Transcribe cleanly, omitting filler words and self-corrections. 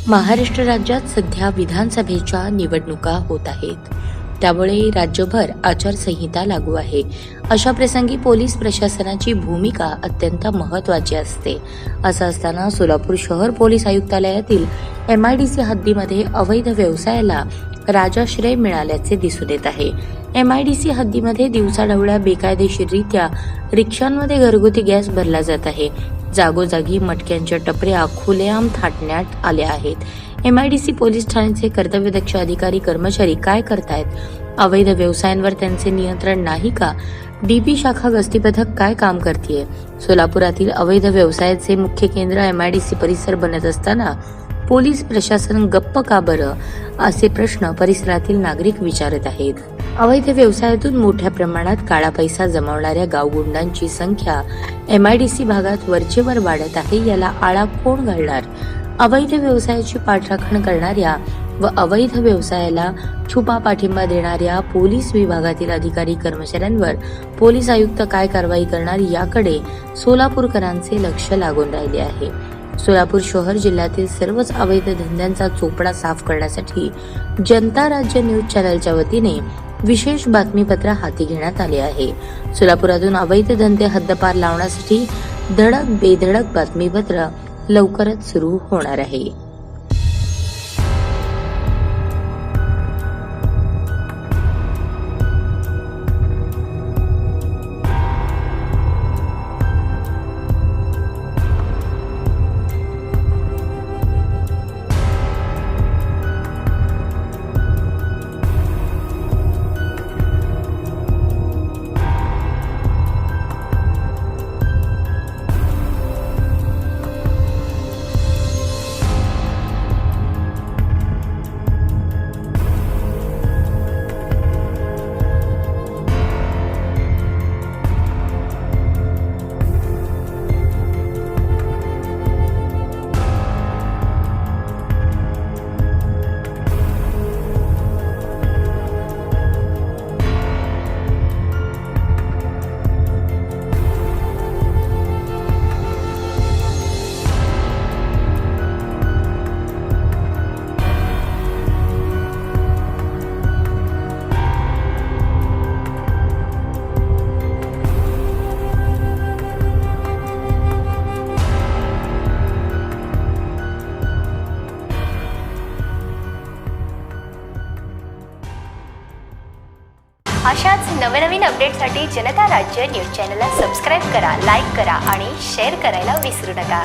महाराष्ट्र राज्यात सध्या विधानसभेच्या निवडणुका होत आहेत. त्यामुळे राज्यभर आचारसंहिता लागू आहे. अशा प्रसंगी पोलीस प्रशासनाची भूमिका अत्यंत महत्त्वाची असते. असं असताना सोलापूर शहर पोलीस आयुक्तालयातील MIDC हद्दीमध्ये अवैध व्यवसायाला राजाश्रय मिळाल्याचे दिसून येत आहे. MIDC हद्दीमध्ये दिवसाढवळ्या बेकायदेशीररित्या रिक्षांमध्ये घरगुती गॅस भरला जात आहे. जागोजागी मटक्यांच्या टपऱ्या खुलेआम थाटण्यात आल्या आहेत. MIDC पोलीस ठाण्याचे कर्तव्यदक्ष अधिकारी कर्मचारी काय करतायत? अवैध व्यवसायांवर त्यांचे नियंत्रण नाही का? DP शाखा गस्ती पथक काय काम करतेय? सोलापुरातील अवैध व्यवसायाचे मुख्य केंद्र MIDC परिसर बनत असताना पोलीस प्रशासन गप्प का बरं? असे प्रश्न परिसरातील नागरिक विचारत आहेत. अवैध व्यवसायातून मोठ्या प्रमाणात काळा पैसा जमवणाऱ्या गावगुंडांची संख्या MIDC भागात वरचेवर वाढत आहे. याला आळा कोण घालणार? अवैध व्यवसायाची पाठराखण करणाऱ्या व अवैध व्यवसायाला छुपा पाठिंबा देणाऱ्या पोलीस विभागातील अधिकारी कर्मचाऱ्यांवर पोलीस आयुक्त काय कारवाई करणार याकडे सोलापूरकरांचे लक्ष लागून राहिले आहे. सोलापूर शहर जिल्ह्यातील सर्वच अवैध धंद्यांचा चोपडा साफ करण्यासाठी जनता राज्य न्यूज चॅनलच्या वतीने विशेष बातमीपत्र हाती घेण्यात आले आहे. सोलापुरातून अवैध धंदे हद्दपार लावण्यासाठी धडक बेधडक बातमीपत्र लवकरच सुरू होणार आहे. अशाच नवनवीन अपडेटसाठी जनता राज्य न्यूज चॅनलला सबस्क्राईब करा, लाईक करा आणि शेअर करायला विसरू नका.